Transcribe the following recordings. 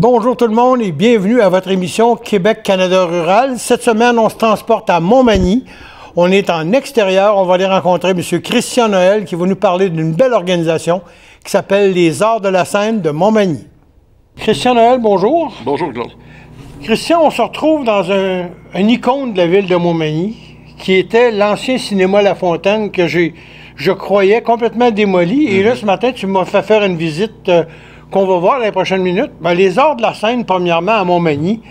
Bonjour tout le monde et bienvenue à votre émission Québec-Canada rural. Cette semaine, on se transporte à Montmagny. On est en extérieur. On va aller rencontrer M. Christian Noël qui va nous parler d'une belle organisation qui s'appelle les Arts de la Scène de Montmagny. Christian Noël, bonjour. Bonjour, Claude. Christian, on se retrouve dans un icône de la ville de Montmagny qui était l'ancien cinéma La Fontaine que je croyais complètement démoli. Et là, ce matin, tu m'as fait faire une visite qu'on va voir dans les prochaines minutes. Bien, les Arts de la Scène, premièrement, à Montmagny,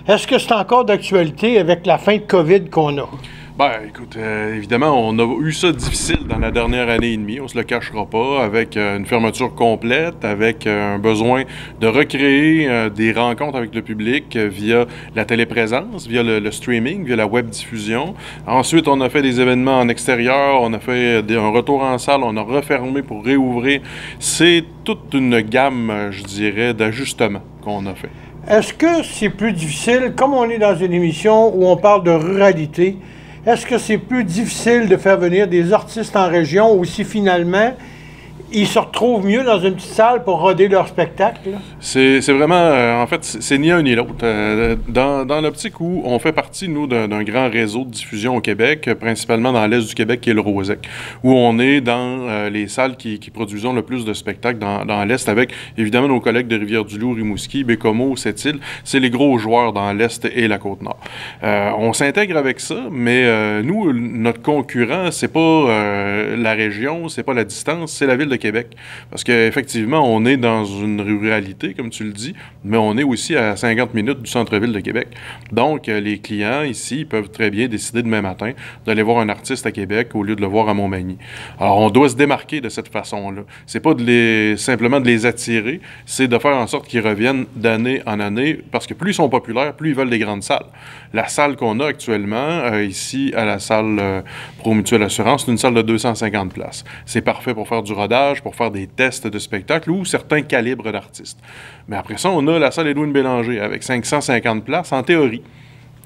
est-ce que c'est encore d'actualité avec la fin de COVID qu'on a? Ben, écoute, évidemment, on a eu ça difficile dans la dernière année et demie, on se le cachera pas, avec une fermeture complète, avec un besoin de recréer des rencontres avec le public via la téléprésence, via le streaming, via la web diffusion. Ensuite, on a fait des événements en extérieur, on a fait un retour en salle, on a refermé pour réouvrir. C'est toute une gamme, je dirais, d'ajustements qu'on a fait. Est-ce que c'est plus difficile, comme on est dans une émission où on parle de ruralité, est-ce que c'est plus difficile de faire venir des artistes en région ou si finalement ils se retrouvent mieux dans une petite salle pour roder leur spectacle? C'est vraiment, en fait, c'est ni un ni l'autre. Dans l'optique où on fait partie, nous, d'un grand réseau de diffusion au Québec, principalement dans l'Est du Québec, qui est le Rosec, où on est dans les salles qui produisent le plus de spectacles dans l'Est, avec évidemment nos collègues de Rivière-du-Loup, Rimouski, Bécomo, Sept-Îles. C'est les gros joueurs dans l'Est et la Côte-Nord. On s'intègre avec ça, mais nous, notre concurrent, c'est pas la région, c'est pas la distance, c'est la ville de Québec. Parce qu'effectivement, on est dans une ruralité, comme tu le dis, mais on est aussi à 50 minutes du centre-ville de Québec. Donc, les clients ici peuvent très bien décider demain matin d'aller voir un artiste à Québec au lieu de le voir à Montmagny. Alors, on doit se démarquer de cette façon-là. C'est pas simplement de les attirer, c'est de faire en sorte qu'ils reviennent d'année en année, parce que plus ils sont populaires, plus ils veulent des grandes salles. La salle qu'on a actuellement, ici, à la salle Pro Mutuelle Assurance, c'est une salle de 250 places. C'est parfait pour faire du rodage, pour faire des tests de spectacle ou certains calibres d'artistes. Mais après ça, on a la salle Édouine Bélanger avec 550 places en théorie.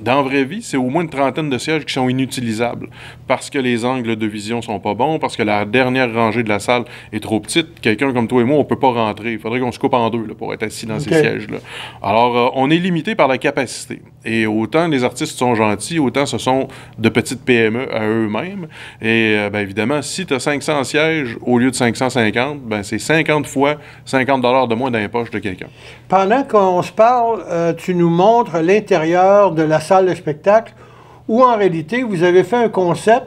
Dans la vraie vie, c'est au moins une trentaine de sièges qui sont inutilisables parce que les angles de vision sont pas bons, parce que la dernière rangée de la salle est trop petite. Quelqu'un comme toi et moi, on peut pas rentrer. Il faudrait qu'on se coupe en deux là, pour être assis dans ces sièges-là. Alors, on est limité par la capacité. Et autant les artistes sont gentils, autant ce sont de petites PME à eux-mêmes. Et bien évidemment, si tu as 500 sièges au lieu de 550, ben c'est 50 fois 50 $ de moins dans les poches de quelqu'un. Pendant qu'on se parle, tu nous montres l'intérieur de la salle de spectacle où, en réalité, vous avez fait un concept.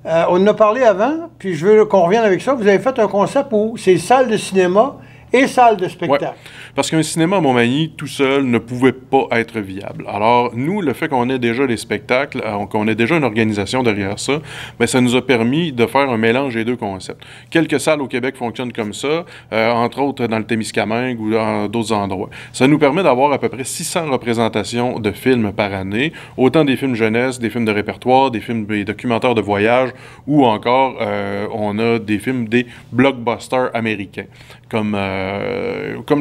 On en a parlé avant, puis je veux qu'on revienne avec ça. Vous avez fait un concept où c'est salle de cinéma et salle de spectacle. Ouais, parce qu'un cinéma à Montmagny, tout seul, ne pouvait pas être viable. Alors, nous, le fait qu'on ait déjà des spectacles, qu'on ait déjà une organisation derrière ça, bien, ça nous a permis de faire un mélange des deux concepts. Quelques salles au Québec fonctionnent comme ça, entre autres dans le Témiscamingue ou dans d'autres endroits. Ça nous permet d'avoir à peu près 600 représentations de films par année, autant des films jeunesse, des films de répertoire, des films des documentaires de voyage, ou encore, on a des films des blockbusters américains, comme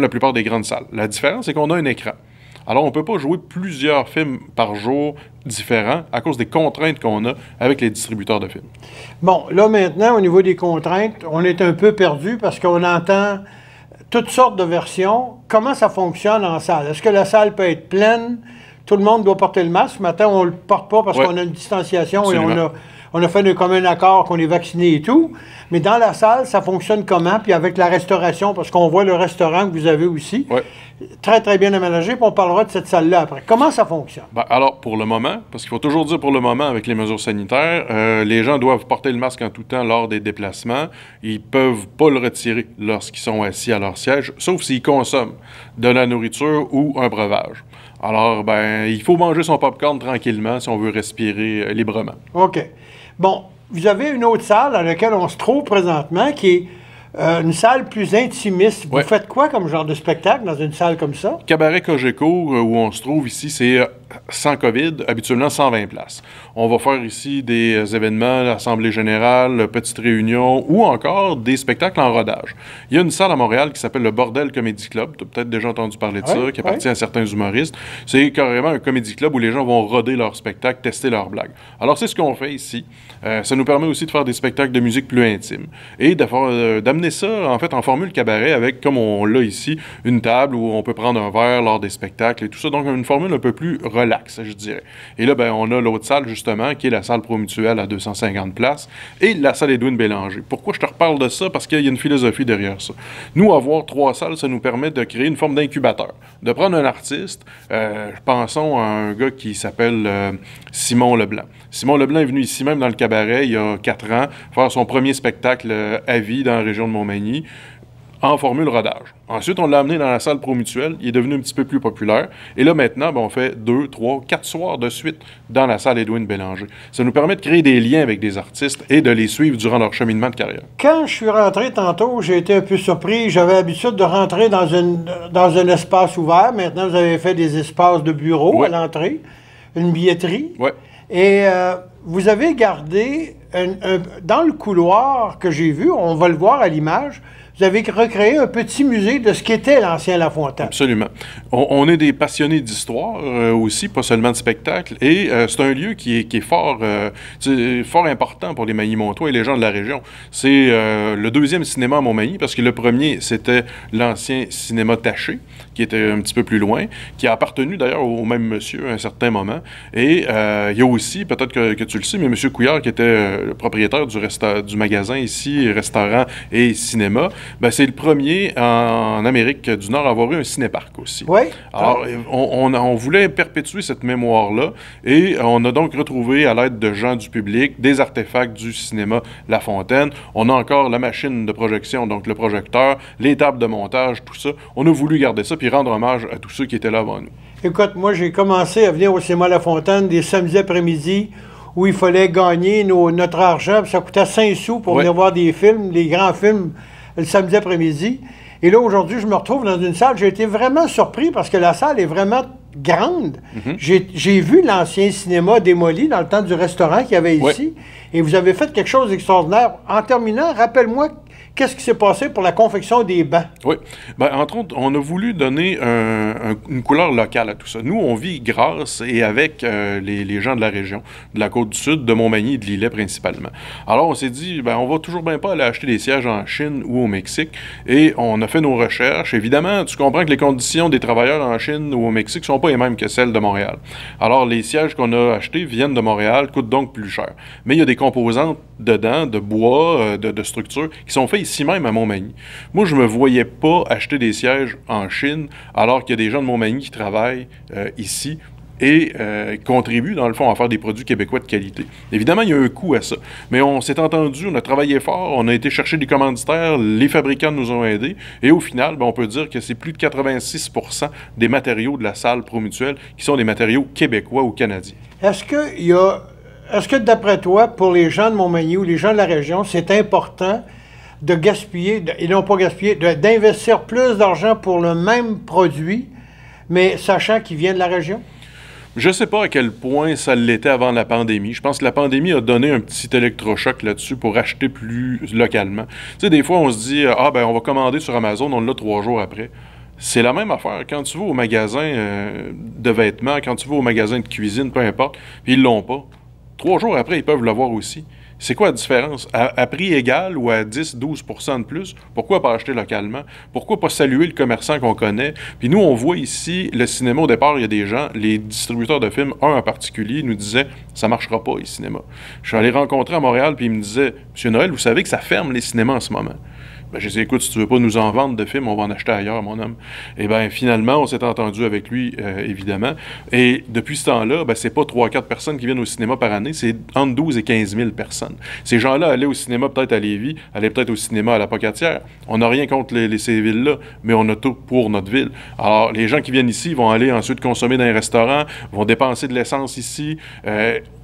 la plupart des grandes salles. La différence, c'est qu'on a un écran. Alors, on ne peut pas jouer plusieurs films par jour différents à cause des contraintes qu'on a avec les distributeurs de films. Bon, là maintenant, au niveau des contraintes, on est un peu perdu parce qu'on entend toutes sortes de versions. Comment ça fonctionne en salle? Est-ce que la salle peut être pleine? Tout le monde doit porter le masque. Maintenant, on ne le porte pas parce qu'on a une distanciation. Absolument. Et on a fait un commun accord qu'on est vacciné et tout. Mais dans la salle, ça fonctionne comment? Puis avec la restauration, parce qu'on voit le restaurant que vous avez aussi, très, très bien aménagé, puis on parlera de cette salle-là après. Comment ça fonctionne? Ben, alors, pour le moment, parce qu'il faut toujours dire pour le moment, avec les mesures sanitaires, les gens doivent porter le masque en tout temps lors des déplacements. Ils ne peuvent pas le retirer lorsqu'ils sont assis à leur siège, sauf s'ils consomment de la nourriture ou un breuvage. Alors, ben, il faut manger son popcorn tranquillement si on veut respirer librement. OK. Bon, vous avez une autre salle dans laquelle on se trouve présentement, qui est une salle plus intimiste. Vous faites quoi comme genre de spectacle dans une salle comme ça? Cabaret Cogeco, où on se trouve ici, c'est sans COVID, habituellement 120 places. On va faire ici des événements, l'Assemblée générale, petites réunions ou encore des spectacles en rodage. Il y a une salle à Montréal qui s'appelle le Bordel Comedy Club. Tu as peut-être déjà entendu parler de ça, qui appartient à certains humoristes. C'est carrément un comédie club où les gens vont roder leurs spectacles, tester leurs blagues. Alors, c'est ce qu'on fait ici. Ça nous permet aussi de faire des spectacles de musique plus intimes et d'amener ça, en fait, en formule cabaret avec, comme on l'a ici, une table où on peut prendre un verre lors des spectacles et tout ça. Donc, une formule un peu plus relaxe, je dirais. Et là, ben, on a l'autre salle, justement, qui est la salle Promutuelle à 250 places et la salle Edwin Bélanger. Pourquoi je te reparle de ça? Parce qu'il y a une philosophie derrière ça. Nous, avoir 3 salles, ça nous permet de créer une forme d'incubateur. De prendre un artiste, pensons à un gars qui s'appelle Simon Leblanc. Simon Leblanc est venu ici même dans le cabaret il y a 4 ans faire son premier spectacle à vie dans la région de Montmagny en formule rodage. Ensuite, on l'a amené dans la salle Promutuelle. Il est devenu un petit peu plus populaire. Et là, maintenant, ben, on fait 2, 3, 4 soirs de suite dans la salle Edwin Bélanger. Ça nous permet de créer des liens avec des artistes et de les suivre durant leur cheminement de carrière. Quand je suis rentré tantôt, j'ai été un peu surpris. J'avais l'habitude de rentrer dans un espace ouvert. Maintenant, vous avez fait des espaces de bureau à l'entrée, une billetterie. Oui. Et vous avez gardé, dans le couloir que j'ai vu, on va le voir à l'image, vous avez recréé un petit musée de ce qu'était l'ancien La Fontaine. Absolument. On est des passionnés d'histoire aussi, pas seulement de spectacle. Et c'est un lieu qui est fort important pour les Magny-Montois et les gens de la région. C'est le deuxième cinéma à Montmagny, parce que le premier, c'était l'ancien cinéma Taché, qui était un petit peu plus loin, qui a appartenu d'ailleurs au même monsieur à un certain moment. Et il y a aussi, peut-être que tu le sais, mais M. Couillard, qui était le propriétaire du magasin ici, restaurant et cinéma, ben, c'est le premier en Amérique du Nord à avoir eu un cinéparc aussi. Oui. Alors, on voulait perpétuer cette mémoire-là et on a donc retrouvé, à l'aide de gens du public, des artefacts du cinéma La Fontaine. On a encore la machine de projection, donc le projecteur, les tables de montage, tout ça. On a voulu garder ça puis rendre hommage à tous ceux qui étaient là avant nous. Écoute, moi, j'ai commencé à venir au cinéma La Fontaine des samedis après-midi où il fallait gagner notre argent. Ça coûtait 5 sous pour venir voir des films, des grands films, le samedi après-midi. Et là, aujourd'hui, je me retrouve dans une salle. J'ai été vraiment surpris parce que la salle est vraiment grande. J'ai vu l'ancien cinéma démoli dans le temps du restaurant qu'il y avait ici. Et vous avez fait quelque chose d'extraordinaire. En terminant, rappelle-moi, qu'est-ce qui s'est passé pour la confection des bancs? Oui. Ben, entre autres, on a voulu donner une couleur locale à tout ça. Nous, on vit grâce et avec les gens de la région, de la Côte-du-Sud, de Montmagny et de Lillet principalement. Alors, on s'est dit, ben, on va toujours bien pas aller acheter des sièges en Chine ou au Mexique. Et on a fait nos recherches. Évidemment, tu comprends que les conditions des travailleurs en Chine ou au Mexique sont pas les mêmes que celles de Montréal. Alors, les sièges qu'on a achetés viennent de Montréal, coûtent donc plus cher. Mais il y a des composantes dedans, de bois, de structures, qui sont faits ici même à Montmagny. Moi, je me voyais pas acheter des sièges en Chine, alors qu'il y a des gens de Montmagny qui travaillent ici et contribuent, dans le fond, à faire des produits québécois de qualité. Évidemment, il y a un coût à ça. Mais on s'est entendu, on a travaillé fort, on a été chercher des commanditaires, les fabricants nous ont aidés, et au final, ben, on peut dire que c'est plus de 86% des matériaux de la salle Promutuelle qui sont des matériaux québécois ou canadiens. Est-ce que, d'après toi, pour les gens de Montmagny ou les gens de la région, c'est important de gaspiller, et non pas gaspiller, d'investir plus d'argent pour le même produit, mais sachant qu'il vient de la région? Je ne sais pas à quel point ça l'était avant la pandémie. Je pense que la pandémie a donné un petit électrochoc là-dessus pour acheter plus localement. Tu sais, des fois, on se dit « Ah, ben on va commander sur Amazon, on l'a 3 jours après ». C'est la même affaire. Quand tu vas au magasin de vêtements, quand tu vas au magasin de cuisine, peu importe, puis ils l'ont pas, 3 jours après, ils peuvent l'avoir aussi. C'est quoi la différence? À prix égal ou à 10-12% de plus, pourquoi pas acheter localement? Pourquoi pas saluer le commerçant qu'on connaît? Puis nous, on voit ici, le cinéma, au départ, il y a des gens, les distributeurs de films, un en particulier, nous disaient « ça marchera pas, les cinémas ». Je suis allé rencontrer à Montréal, puis il me disait « Monsieur Noël, vous savez que ça ferme les cinémas en ce moment ». Ben, j'ai dit, écoute, si tu veux pas nous en vendre de films, on va en acheter ailleurs, mon homme. Et bien, finalement, on s'est entendu avec lui, évidemment. Et depuis ce temps-là, ben, c'est pas 3-4 personnes qui viennent au cinéma par année, c'est entre 12 et 15 000 personnes. Ces gens-là allaient au cinéma peut-être à Lévis, allaient peut-être au cinéma à la Pocatière. On n'a rien contre ces villes-là, mais on a tout pour notre ville. Alors, les gens qui viennent ici vont aller ensuite consommer dans un restaurant, vont dépenser de l'essence ici.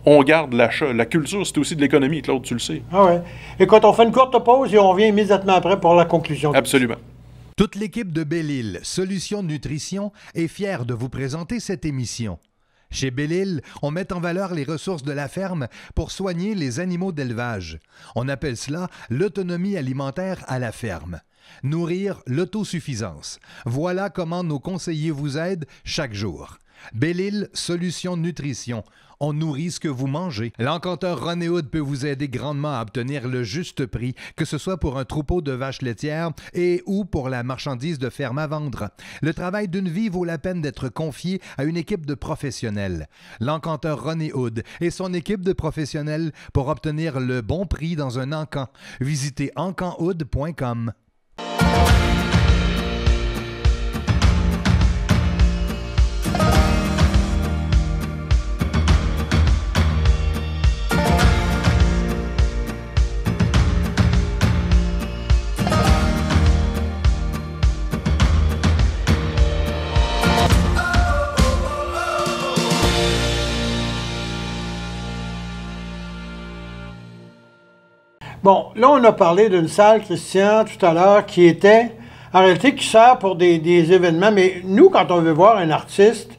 On garde l'achat. La culture, c'est aussi de l'économie, Claude, tu le sais. Ah ouais. Écoute, on fait une courte pause et on revient immédiatement après pour la conclusion. Absolument. Toute l'équipe de Belle-Île Solutions Nutrition est fière de vous présenter cette émission. Chez Belle-Île, on met en valeur les ressources de la ferme pour soigner les animaux d'élevage. On appelle cela l'autonomie alimentaire à la ferme. Nourrir l'autosuffisance. Voilà comment nos conseillers vous aident chaque jour. Belle-Île Solutions Nutrition. On nourrit ce que vous mangez. L'encanteur René Hood peut vous aider grandement à obtenir le juste prix, que ce soit pour un troupeau de vaches laitières et ou pour la marchandise de ferme à vendre. Le travail d'une vie vaut la peine d'être confié à une équipe de professionnels. L'encanteur René Hood et son équipe de professionnels pour obtenir le bon prix dans un encan. Visitez encanhood.com. Bon, là, on a parlé d'une salle, Christian, tout à l'heure, qui était, en réalité, qui sert pour des événements. Mais nous, quand on veut voir un artiste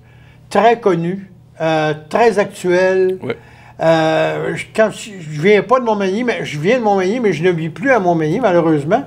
très connu, très actuel, Ouais. Je viens pas de Montmagny, mais je viens de Montmagny, mais je ne vis plus à Montmagny, malheureusement.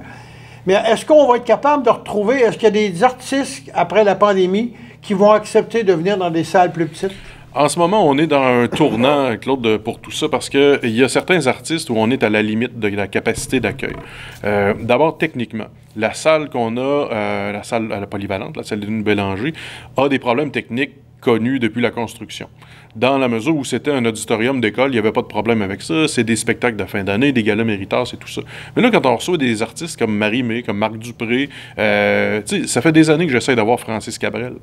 Mais est-ce qu'on va être capable de retrouver, est-ce qu'il y a des artistes, après la pandémie, qui vont accepter de venir dans des salles plus petites? En ce moment, on est dans un tournant, Claude, pour tout ça, parce qu'il y a certains artistes où on est à la limite de la capacité d'accueil. D'abord, techniquement, la salle qu'on a, la salle à la polyvalente, la salle d'une Bélanger, a des problèmes techniques connus depuis la construction. Dans la mesure où c'était un auditorium d'école, il n'y avait pas de problème avec ça. C'est des spectacles de fin d'année, des galas méritas, c'est tout ça. Mais là, quand on reçoit des artistes comme Marie-Mé, comme Marc Dupré, ça fait des années que j'essaie d'avoir Francis Cabrel.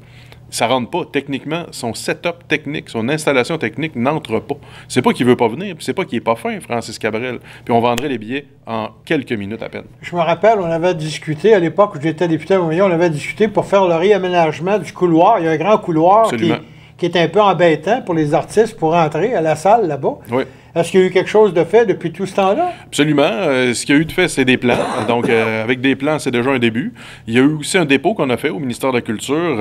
Ça rentre pas. Techniquement, son setup technique, son installation technique n'entre pas. C'est pas qu'il veut pas venir, puis c'est pas qu'il est pas fin, Francis Cabrel. Puis on vendrait les billets en quelques minutes à peine. Je me rappelle, on avait discuté, à l'époque où j'étais député à Montmagny, on avait discuté pour faire le réaménagement du couloir. Il y a un grand couloir qui est un peu embêtant pour les artistes pour entrer à la salle là-bas. Oui. Est-ce qu'il y a eu quelque chose de fait depuis tout ce temps-là? Absolument. Ce qu'il y a eu de fait, c'est des plans. Donc, avec des plans, c'est déjà un début. Il y a eu aussi un dépôt qu'on a fait au ministère de la Culture,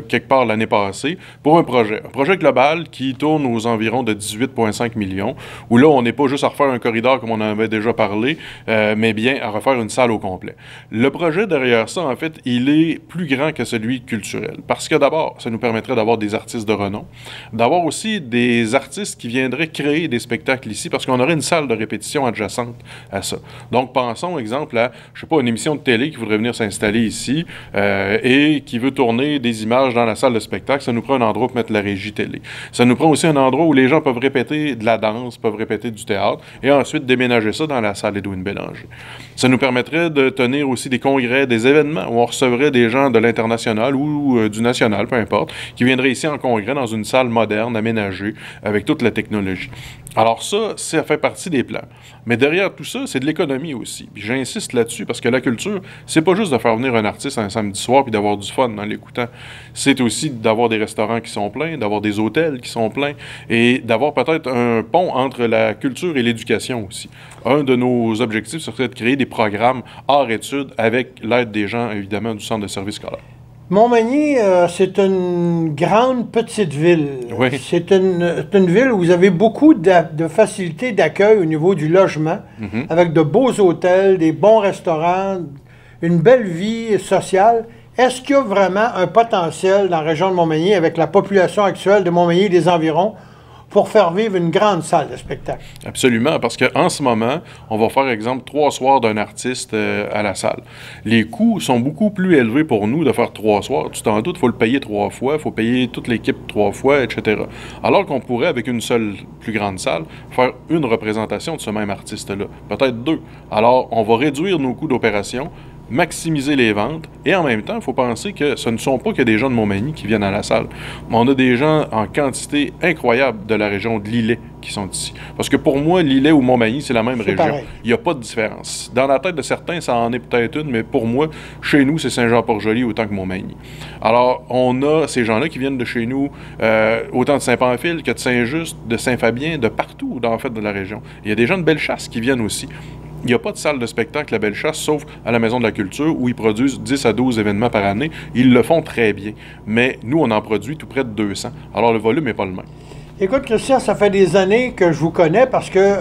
quelque part l'année passée, pour un projet global qui tourne aux environs de 18,5 millions, où là, on n'est pas juste à refaire un corridor comme on en avait déjà parlé, mais bien à refaire une salle au complet. Le projet derrière ça, en fait, il est plus grand que celui culturel. Parce que d'abord, ça nous permettrait d'avoir des artistes de renom, d'avoir aussi des artistes qui viendraient créer des spectacles ici, parce qu'on aurait une salle de répétition adjacente à ça. Donc, pensons, exemple, à, je sais pas, une émission de télé qui voudrait venir s'installer ici et qui veut tourner des images dans la salle de spectacle. Ça nous prend un endroit pour mettre la régie télé. Ça nous prend aussi un endroit où les gens peuvent répéter de la danse, peuvent répéter du théâtre, et ensuite déménager ça dans la salle Edwin Bélanger. Ça nous permettrait de tenir aussi des congrès, des événements où on recevrait des gens de l'international ou du national, peu importe, qui viendraient ici en congrès dans une salle moderne, aménagée, avec toute la technologie. Alors ça fait partie des plans. Mais derrière tout ça, c'est de l'économie aussi. Puis j'insiste là-dessus parce que la culture, c'est pas juste de faire venir un artiste un samedi soir puis d'avoir du fun en l'écoutant. C'est aussi d'avoir des restaurants qui sont pleins, d'avoir des hôtels qui sont pleins et d'avoir peut-être un pont entre la culture et l'éducation aussi. Un de nos objectifs serait de créer des programmes hors-études avec l'aide des gens, évidemment, du centre de services scolaires. Montmagny, c'est une grande petite ville. Oui. C'est une ville où vous avez beaucoup de facilités d'accueil au niveau du logement, avec de beaux hôtels, des bons restaurants, une belle vie sociale. Est-ce qu'il y a vraiment un potentiel dans la région de Montmagny, avec la population actuelle de Montmagny et des environs, pour faire vivre une grande salle de spectacle? Absolument, parce qu'en ce moment, on va faire, exemple, 3 soirs d'un artiste à la salle. Les coûts sont beaucoup plus élevés pour nous de faire 3 soirs. Tu t'en doutes, il faut le payer 3 fois, il faut payer toute l'équipe 3 fois, etc. Alors qu'on pourrait, avec une seule plus grande salle, faire une représentation de ce même artiste-là, peut-être 2. Alors, on va réduire nos coûts d'opération, maximiser les ventes, et en même temps, il faut penser que ce ne sont pas que des gens de Montmagny qui viennent à la salle. On a des gens en quantité incroyable de la région de Lillet qui sont ici. Parce que pour moi, Lillet ou Montmagny, c'est la même région. Pareil. Il n'y a pas de différence. Dans la tête de certains, ça en est peut-être une, mais pour moi, chez nous, c'est Saint-Jean-Port-Joli autant que Montmagny. Alors, on a ces gens-là qui viennent de chez nous, autant de Saint-Pamphile que de Saint-Just, de Saint-Fabien, de partout, en fait, de la région. Il y a des gens de Bellechasse qui viennent aussi. Il n'y a pas de salle de spectacle à Bellechasse, sauf à la Maison de la Culture, où ils produisent 10 à 12 événements par année. Ils le font très bien. Mais nous, on en produit tout près de 200. Alors, le volume n'est pas le même. Écoute, Christian, ça fait des années que je vous connais parce que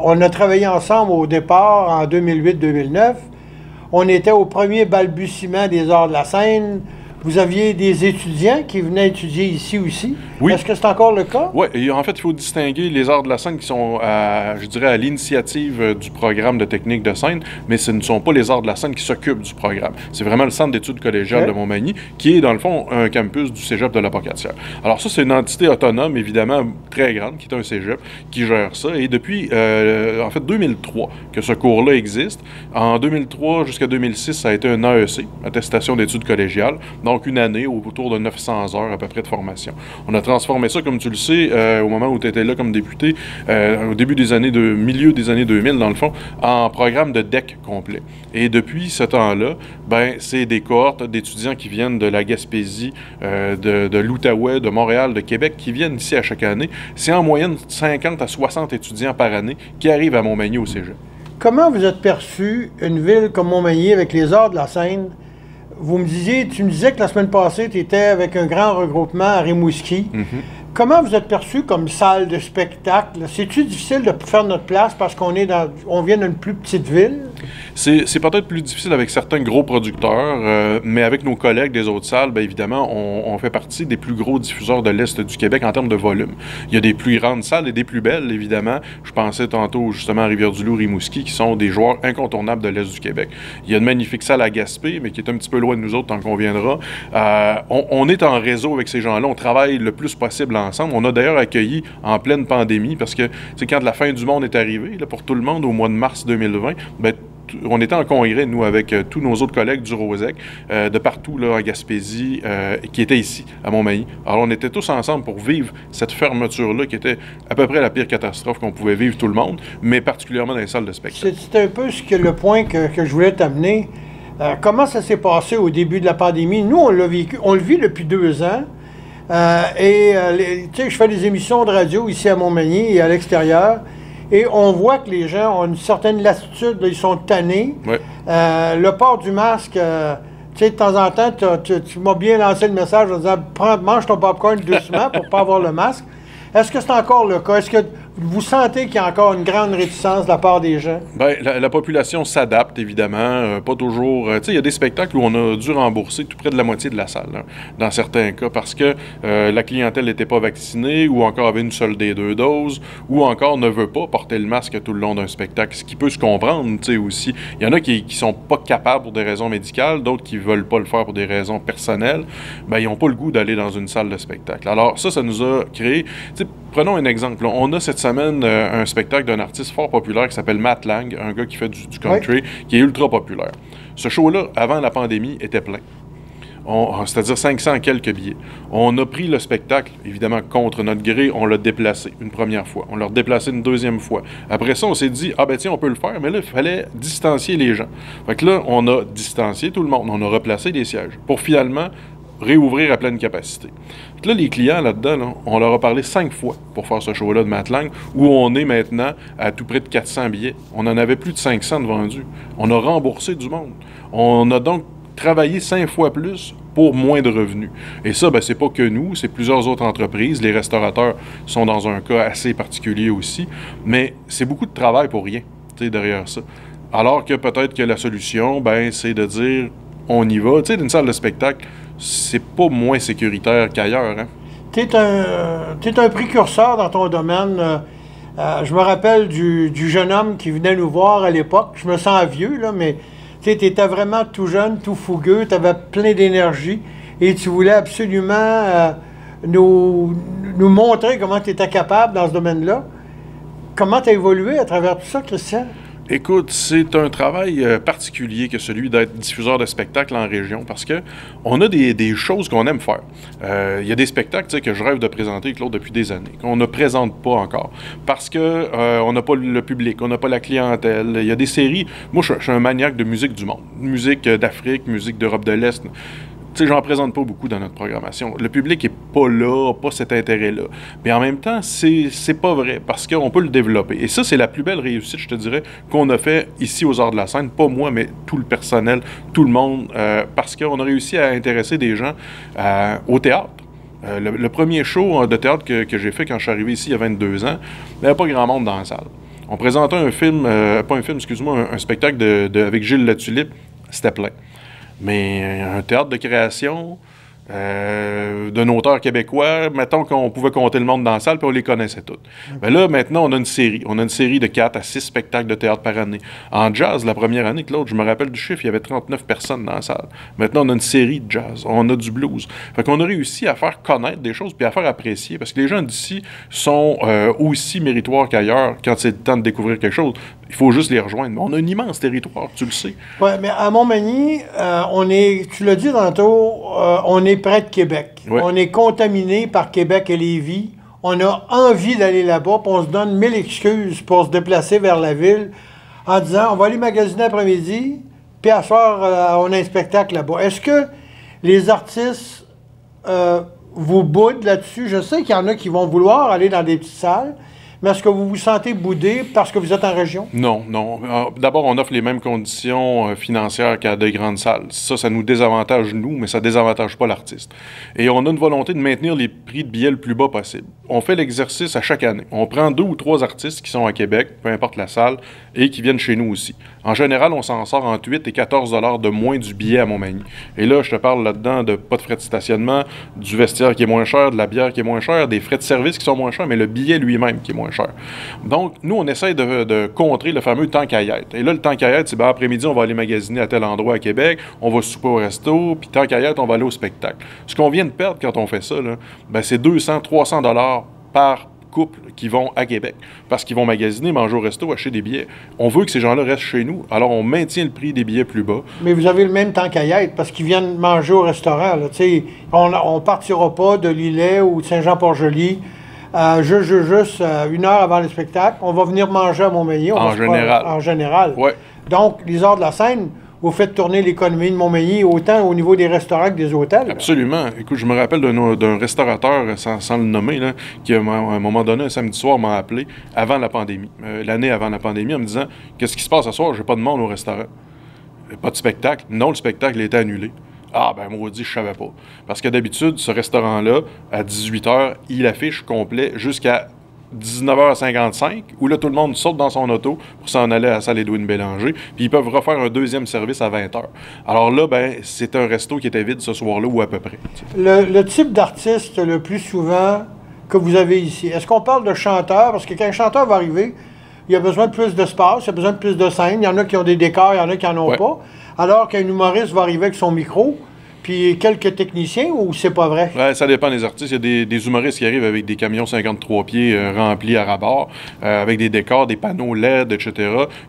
on a travaillé ensemble au départ en 2008-2009. On était au premier balbutiement des arts de la scène. Vous aviez des étudiants qui venaient étudier ici aussi. Oui. Est-ce que c'est encore le cas? Oui, en fait, il faut distinguer les arts de la scène qui sont, je dirais, à l'initiative du programme de technique de scène, mais ce ne sont pas les arts de la scène qui s'occupent du programme. C'est vraiment le Centre d'études collégiales de Montmagny, qui est, dans le fond, un campus du cégep de la Pocatière. Alors ça, c'est une entité autonome, évidemment, très grande, qui est un cégep, qui gère ça. Et depuis, en fait, 2003, que ce cours-là existe. En 2003 jusqu'à 2006, ça a été un AEC, attestation d'études collégiales. Donc, une année, autour de 900 heures à peu près de formation. On a transformé ça, comme tu le sais, au moment où tu étais là comme député, au début des années milieu des années 2000, dans le fond, en programme de DEC complet. Et depuis ce temps-là, ben, c'est des cohortes d'étudiants qui viennent de la Gaspésie, de l'Outaouais, de Montréal, de Québec, qui viennent ici à chaque année. C'est en moyenne 50 à 60 étudiants par année qui arrivent à Montmagny au cégep. Comment vous êtes perçu une ville comme Montmagny avec les arts de la scène? Tu me disais que la semaine passée, tu étais avec un grand regroupement à Rimouski. Comment vous êtes perçu comme salle de spectacle? C'est-tu difficile de faire notre place parce qu'on vient d'une plus petite ville? C'est peut-être plus difficile avec certains gros producteurs, mais avec nos collègues des autres salles, bien évidemment, on fait partie des plus gros diffuseurs de l'Est du Québec en termes de volume. Il y a des plus grandes salles et des plus belles, évidemment. Je pensais tantôt justement à Rivière-du-Loup, Rimouski, qui sont des joueurs incontournables de l'Est du Québec. Il y a une magnifique salle à Gaspé, mais qui est un petit peu loin de nous autres, tant qu'on viendra. On est en réseau avec ces gens-là. On travaille le plus possible ensemble. On a d'ailleurs accueilli en pleine pandémie, parce que c'est quand la fin du monde est arrivée, là, pour tout le monde, au mois de mars 2020, bien, on était en congrès, nous, avec tous nos autres collègues du Rosec, de partout, là, en Gaspésie, qui étaient ici, à Montmagny. Alors, on était tous ensemble pour vivre cette fermeture-là, qui était à peu près la pire catastrophe qu'on pouvait vivre tout le monde, mais particulièrement dans les salles de spectacle. C'est un peu le point que je voulais t'amener. Comment ça s'est passé au début de la pandémie? Nous, on le vit depuis 2 ans. Tu sais, je fais des émissions de radio ici à Montmagny et à l'extérieur. Et on voit que les gens ont une certaine lassitude, là, ils sont tannés. Ouais. Le port du masque, tu sais, de temps en temps, tu m'as bien lancé le message en disant mange ton popcorn doucement pour ne pas avoir le masque. Est-ce que c'est encore le cas? Est-ce que vous sentez qu'il y a encore une grande réticence de la part des gens? Bien, la population s'adapte, évidemment. Pas toujours... tu sais, il y a des spectacles où on a dû rembourser tout près de la moitié de la salle, hein, dans certains cas, parce que la clientèle n'était pas vaccinée, ou encore avait une seule des 2 doses, ou encore ne veut pas porter le masque tout le long d'un spectacle, ce qui peut se comprendre, tu sais, aussi. Il y en a qui sont pas capables pour des raisons médicales, d'autres qui veulent pas le faire pour des raisons personnelles. Bien, ils n'ont pas le goût d'aller dans une salle de spectacle. Alors, ça nous a créé... Prenons un exemple. Là. On a cette semaine un spectacle d'un artiste fort populaire qui s'appelle Matt Lang, un gars qui fait du country, qui est ultra populaire. Ce show-là, avant la pandémie, était plein. C'est-à-dire 500 quelques billets. On a pris le spectacle, évidemment, contre notre gré, on l'a déplacé une première fois. On l'a redéplacé une deuxième fois. Après ça, on s'est dit, ah ben tiens, on peut le faire, mais là, il fallait distancier les gens. Fait que là, on a distancié tout le monde, on a replacé les sièges pour finalement réouvrir à pleine capacité. Là, les clients là-dedans, là, on leur a parlé 5 fois pour faire ce show-là de Matt Lang, où on est maintenant à tout près de 400 billets. On en avait plus de 500 de vendus. On a remboursé du monde. On a donc travaillé 5 fois plus pour moins de revenus. Et ça, ben, c'est pas que nous, c'est plusieurs autres entreprises. Les restaurateurs sont dans un cas assez particulier aussi. Mais c'est beaucoup de travail pour rien, tu sais, derrière ça. Alors que peut-être que la solution, ben, c'est de dire, on y va. Tu sais, d'une salle de spectacle, c'est pas moins sécuritaire qu'ailleurs. Hein? Tu es un précurseur dans ton domaine. Je me rappelle du jeune homme qui venait nous voir à l'époque. Je me sens vieux, là, mais tu étais vraiment tout jeune, tout fougueux, tu avais plein d'énergie et tu voulais absolument nous montrer comment tu étais capable dans ce domaine-là. Comment tu as évolué à travers tout ça, Christian? Écoute, c'est un travail particulier que celui d'être diffuseur de spectacles en région parce que on a des choses qu'on aime faire. Il y a des spectacles que je rêve de présenter, Claude, depuis des années, qu'on ne présente pas encore parce que on n'a pas le public, on n'a pas la clientèle. Il y a des séries... Moi, je suis un maniaque de musique du monde. Musique d'Afrique, musique d'Europe de l'Est. Tu sais, j'en présente pas beaucoup dans notre programmation. Le public est pas là, pas cet intérêt-là. Mais en même temps, c'est pas vrai, parce qu'on peut le développer. Et ça, c'est la plus belle réussite, je te dirais, qu'on a fait ici aux Arts de la Scène. Pas moi, mais tout le personnel, tout le monde, parce qu'on a réussi à intéresser des gens au théâtre. Le premier show de théâtre que j'ai fait quand je suis arrivé ici il y a 22 ans, il n'y avait pas grand monde dans la salle. On présentait un film, pas un film, excuse-moi, un spectacle avec Gilles Latulippe, c'était plein. Mais un théâtre de création d'un auteur québécois, mettons qu'on pouvait compter le monde dans la salle, puis on les connaissait tous. Mais là, maintenant, on a une série. On a une série de 4 à 6 spectacles de théâtre par année. En jazz, la première année que l'autre, je me rappelle du chiffre, il y avait 39 personnes dans la salle. Maintenant, on a une série de jazz. On a du blues. Fait qu'on a réussi à faire connaître des choses, puis à faire apprécier, parce que les gens d'ici sont aussi méritoires qu'ailleurs quand c'est le temps de découvrir quelque chose. Il faut juste les rejoindre. Mais on a un immense territoire, tu le sais. Oui, mais à Montmagny, tu l'as dit tantôt, on est près de Québec. Ouais. On est contaminé par Québec et Lévis. On a envie d'aller là-bas, puis on se donne 1000 excuses pour se déplacer vers la ville en disant on va aller magasiner après-midi, puis à soir, on a un spectacle là-bas. Est-ce que les artistes vous boudent là-dessus? Je sais qu'il y en a qui vont vouloir aller dans des petites salles. Mais est-ce que vous vous sentez boudé parce que vous êtes en région? Non, non. D'abord, on offre les mêmes conditions financières qu'à de grandes salles. Ça nous désavantage, nous, mais ça désavantage pas l'artiste. Et on a une volonté de maintenir les prix de billets le plus bas possible. On fait l'exercice à chaque année. On prend 2 ou 3 artistes qui sont à Québec, peu importe la salle, et qui viennent chez nous aussi. En général, on s'en sort entre 8 et 14 $ de moins du billet à Montmagny. Et là, je te parle là-dedans de pas de frais de stationnement, du vestiaire qui est moins cher, de la bière qui est moins chère, des frais de service qui sont moins chers, mais le billet lui-même qui est moins cher. Donc, nous, on essaie de contrer le fameux tant qu'à y être. Et là, le tant qu'à y être, c'est ben, après-midi, on va aller magasiner à tel endroit à Québec, on va souper au resto, puis tant qu'à y être, on va aller au spectacle. Ce qu'on vient de perdre quand on fait ça, là, ben, c'est 200, 300 $ par couple qui vont à Québec parce qu'ils vont magasiner, manger au resto, acheter des billets. On veut que ces gens-là restent chez nous, alors on maintient le prix des billets plus bas. Mais vous avez le même temps qu'à y être parce qu'ils viennent manger au restaurant. Là. On ne partira pas de Lillet ou de Saint-Jean-Port-Joli juste 1 heure avant le spectacle. On va venir manger à Montmagny. En général. En général. Ouais. Donc, les Arts de la Scène, vous faites tourner l'économie de Montmagny autant au niveau des restaurants que des hôtels. Absolument. Écoute, je me rappelle d'un restaurateur, sans le nommer, là, qui, à un moment donné, un samedi soir, m'a appelé avant la pandémie, l'année avant la pandémie, en me disant « Qu'est-ce qui se passe ce soir? J'ai pas de monde au restaurant. Pas de spectacle. » Non, le spectacle était annulé. Ah, ben, maudit, je savais pas. Parce que d'habitude, ce restaurant-là, à 18h, il affiche complet jusqu'à 19h55, où là, tout le monde saute dans son auto pour s'en aller à la salle Édouine Bélanger, puis ils peuvent refaire un deuxième service à 20h. Alors là, ben, c'est un resto qui était vide ce soir-là, ou à peu près. Le type d'artiste le plus souvent que vous avez ici, est-ce qu'on parle de chanteur? Parce que quand un chanteur va arriver, il a besoin de plus d'espace, il a besoin de plus de scène. Il y en a qui ont des décors, il y en a qui n'en ont pas. Alors qu'un humoriste va arriver avec son micro, puis quelques techniciens, ou c'est pas vrai? Ouais, ça dépend des artistes. Il y a des humoristes qui arrivent avec des camions 53 pieds remplis à ras-bord, avec des décors, des panneaux LED, etc.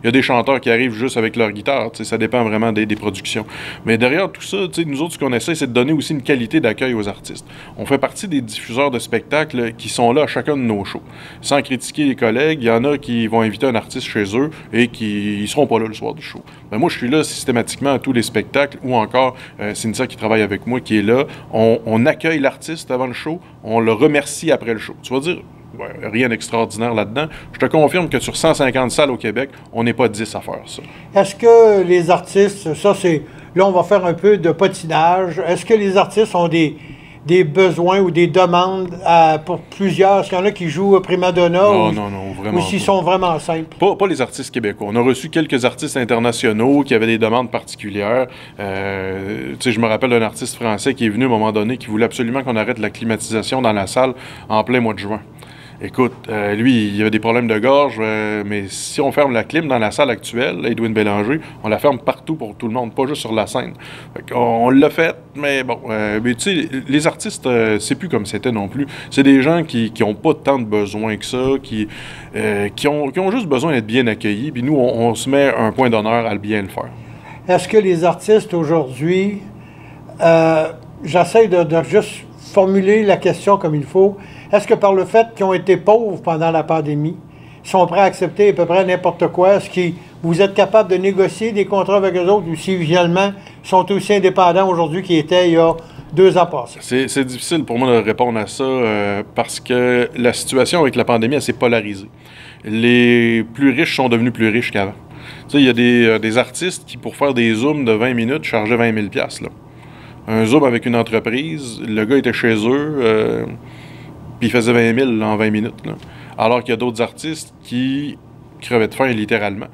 Il y a des chanteurs qui arrivent juste avec leur guitare. Ça dépend vraiment des productions. Mais derrière tout ça, nous autres, ce qu'on essaie, c'est de donner aussi une qualité d'accueil aux artistes. On fait partie des diffuseurs de spectacles qui sont là à chacun de nos shows. Sans critiquer les collègues, il y en a qui vont inviter un artiste chez eux et qui ne seront pas là le soir du show. Ben, moi, je suis là systématiquement à tous les spectacles, ou encore Cynthia qui travaille avec moi, qui est là. On accueille l'artiste avant le show, on le remercie après le show. Tu vas dire, ouais, rien d'extraordinaire là-dedans. Je te confirme que sur 150 salles au Québec, on n'est pas 10 à faire ça. Est-ce que les artistes, ça c'est, là on va faire un peu de patinage, est-ce que les artistes ont des besoins ou des demandes pour plusieurs? Est-ce qu'il y en a qui jouent prima donna? Non, vraiment ou s'ils pas. sont vraiment simples? Pas les artistes québécois. On a reçu quelques artistes internationaux qui avaient des demandes particulières. Je me rappelle d'un artiste français qui est venu à un moment donné qui voulait absolument qu'on arrête la climatisation dans la salle en plein mois de juin. Écoute, lui, il avait des problèmes de gorge, mais si on ferme la clim dans la salle actuelle, Édouine Bélanger, on la ferme partout pour tout le monde, pas juste sur la scène. On l'a fait, mais bon, mais tu sais, les artistes, c'est plus comme c'était non plus. C'est des gens qui ont pas tant de besoins que ça, qui ont juste besoin d'être bien accueillis, puis nous, on se met un point d'honneur à bien le faire. Est-ce que les artistes aujourd'hui, j'essaie de juste formuler la question comme il faut, est-ce que par le fait qu'ils ont été pauvres pendant la pandémie, ils sont prêts à accepter à peu près n'importe quoi, ce qui, vous êtes capable de négocier des contrats avec eux autres ou si, finalement, ils sont aussi indépendants aujourd'hui qu'ils étaient il y a 2 ans passés? C'est difficile pour moi de répondre à ça parce que la situation avec la pandémie, elle s'est polarisée. Les plus riches sont devenus plus riches qu'avant. Tu sais, il y a des artistes qui, pour faire des zooms de 20 minutes, chargeaient 20 000 $, là. Un zoom avec une entreprise, le gars était chez eux, puis il faisait 20 000 en 20 minutes, là. Alors qu'il y a d'autres artistes qui crevaient de faim, littéralement.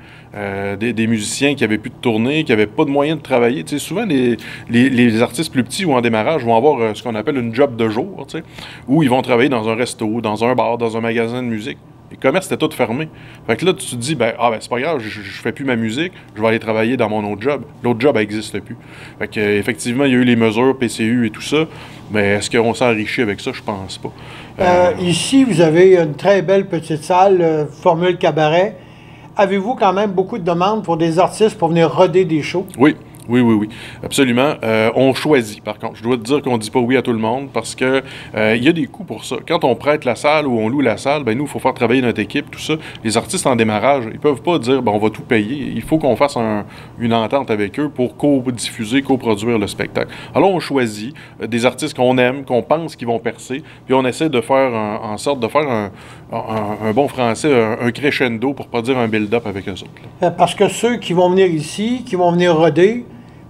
Des musiciens qui n'avaient plus de tournée, qui n'avaient pas de moyens de travailler. Tu sais, souvent, les artistes plus petits ou en démarrage vont avoir ce qu'on appelle une job de jour, tu sais, où ils vont travailler dans un resto, dans un bar, dans un magasin de musique. Les commerces étaient tous fermés. Fait que là, tu te dis, c'est pas grave, je fais plus ma musique, je vais aller travailler dans mon autre job. L'autre job, elle n'existe plus. Fait que, effectivement, il y a eu les mesures PCU et tout ça, mais est-ce qu'on s'enrichit avec ça? Je pense pas. Ici, vous avez une très belle petite salle, formule cabaret. Avez-vous quand même beaucoup de demandes pour des artistes pour venir roder des shows? Oui. Oui, absolument. On choisit, par contre. Je dois te dire qu'on ne dit pas oui à tout le monde parce que il y a des coûts pour ça. Quand on prête la salle ou on loue la salle, nous, il faut faire travailler notre équipe, tout ça. Les artistes en démarrage, ils peuvent pas dire, on va tout payer. Il faut qu'on fasse une entente avec eux pour co-diffuser, co-produire le spectacle. Alors, on choisit des artistes qu'on aime, qu'on pense qu'ils vont percer, puis on essaie de faire en sorte de faire un bon français, un crescendo, pour pas dire un build-up avec eux autres, là. Parce que ceux qui vont venir ici, qui vont venir roder,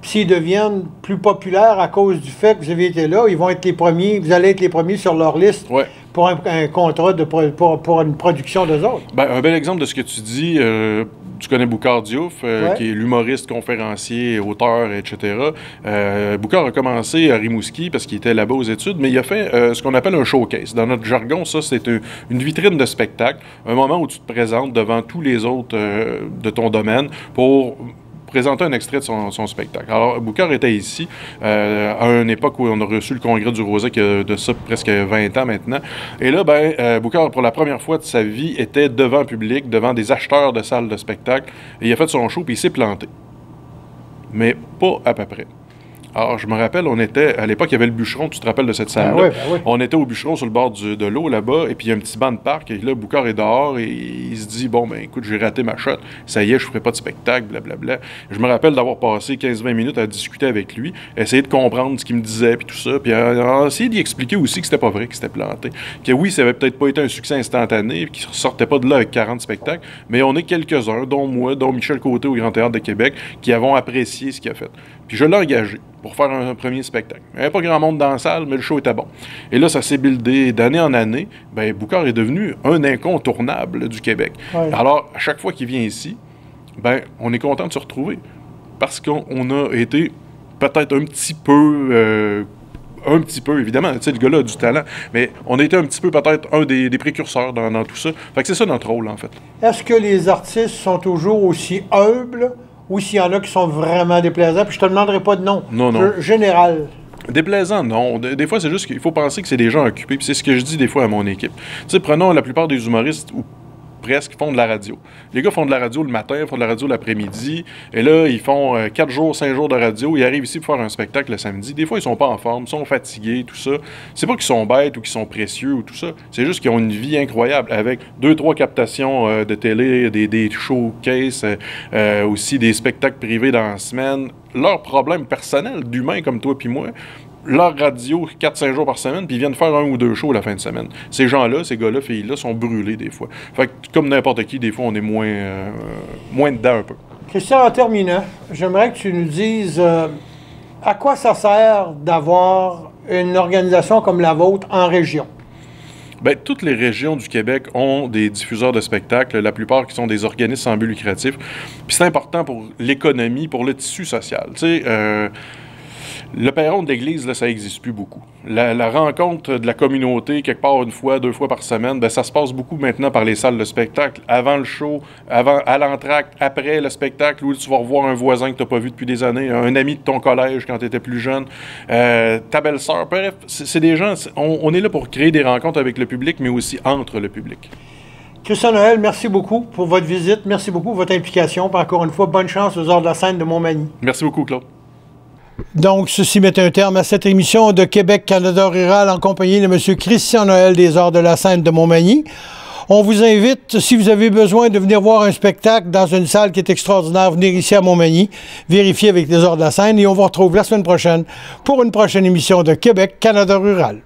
s'ils deviennent plus populaires à cause du fait que vous avez été là, ils vont être les premiers, vous allez être les premiers sur leur liste pour un contrat pour une production d'eux autres. Un bel exemple de ce que tu dis, tu connais Boucard Diouf, qui est l'humoriste, conférencier, auteur, etc. Boucard a commencé à Rimouski parce qu'il était là-bas aux études, mais il a fait ce qu'on appelle un showcase. Dans notre jargon, ça, c'est une vitrine de spectacle, un moment où tu te présentes devant tous les autres de ton domaine pour présenter un extrait de son spectacle. Alors, Boucard était ici à une époque où on a reçu le congrès du Rosac, il y a de ça presque 20 ans maintenant. Et là, Boucard, pour la première fois de sa vie, était devant le public, devant des acheteurs de salles de spectacle. Et il a fait son show, puis il s'est planté. Mais pas à peu près. Alors, je me rappelle, on était, à l'époque, il y avait le bûcheron, tu te rappelles de cette salle-là? Oui. On était au bûcheron sur le bord de l'eau, là-bas, et puis il y a un petit banc de parc, et là, Boucard est dehors, et il se dit, écoute, j'ai raté ma shot, ça y est, je ferai pas de spectacle, blablabla. Je me rappelle d'avoir passé 15-20 minutes à discuter avec lui, essayer de comprendre ce qu'il me disait, puis tout ça, puis essayer d'y expliquer aussi que c'était pas vrai, qu'il s'était planté. Que oui, ça avait peut-être pas été un succès instantané, puis qu'il sortait pas de là avec 40 spectacles, mais on est quelques-uns, dont moi, dont Michel Côté au Grand Théâtre de Québec, qui avons apprécié ce qu'il a fait. Puis je l'ai engagé pour faire un premier spectacle. Il n'y avait pas grand monde dans la salle, mais le show était bon. Et là, ça s'est buildé d'année en année. Boucard est devenu un incontournable du Québec. Ouais. Alors, à chaque fois qu'il vient ici, on est content de se retrouver. Parce qu'on a été peut-être un petit peu, évidemment, tu sais, le gars-là a du talent, mais on a été un petit peu peut-être un des précurseurs dans tout ça. Fait que c'est ça notre rôle, en fait. Est-ce que les artistes sont toujours aussi humbles ou s'il y en a qui sont vraiment déplaisants? Puis je te demanderai pas de nom. Non. Général. Déplaisant, non. Des fois, c'est juste qu'il faut penser que c'est des gens occupés. Puis c'est ce que je dis des fois à mon équipe. Tu sais, prenons la plupart des humoristes ou presque font de la radio. Les gars font de la radio le matin, font de la radio l'après-midi, et là, ils font 4 jours, 5 jours de radio, ils arrivent ici pour faire un spectacle le samedi. Des fois, ils sont pas en forme, ils sont fatigués, tout ça. C'est pas qu'ils sont bêtes ou qu'ils sont précieux ou tout ça, c'est juste qu'ils ont une vie incroyable avec 2-3 captations de télé, des showcases, aussi des spectacles privés dans la semaine. Leurs problèmes personnels d'humains comme toi puis moi, leur radio 4-5 jours par semaine, puis ils viennent faire 1 ou 2 shows la fin de semaine. Ces gens-là, ces gars-là, filles-là, sont brûlés des fois. Fait que, comme n'importe qui, des fois, on est moins dedans un peu. Christian, en terminant, j'aimerais que tu nous dises à quoi ça sert d'avoir une organisation comme la vôtre en région? Toutes les régions du Québec ont des diffuseurs de spectacles, la plupart qui sont des organismes sans but lucratif. Puis c'est important pour l'économie, pour le tissu social. Tu sais, le perron de l'église, là, ça n'existe plus beaucoup. La rencontre de la communauté, quelque part 1 fois, 2 fois par semaine, ça se passe beaucoup maintenant par les salles de spectacle. Avant le show, à l'entracte, après le spectacle, où tu vas revoir un voisin que tu n'as pas vu depuis des années, un ami de ton collège quand tu étais plus jeune, ta belle-sœur. Bref, c'est des gens, on est là pour créer des rencontres avec le public, mais aussi entre le public. Christian Noël, merci beaucoup pour votre visite, merci beaucoup pour votre implication, puis encore une fois, bonne chance aux Arts de la scène de Montmagny. Merci beaucoup, Claude. Donc, ceci met un terme à cette émission de Québec Canada Rural en compagnie de M. Christian Noël des Arts de la scène de Montmagny. On vous invite, si vous avez besoin de venir voir un spectacle dans une salle qui est extraordinaire, venir ici à Montmagny, vérifier avec les ordres de la scène et on vous retrouve la semaine prochaine pour une prochaine émission de Québec, Canada rural.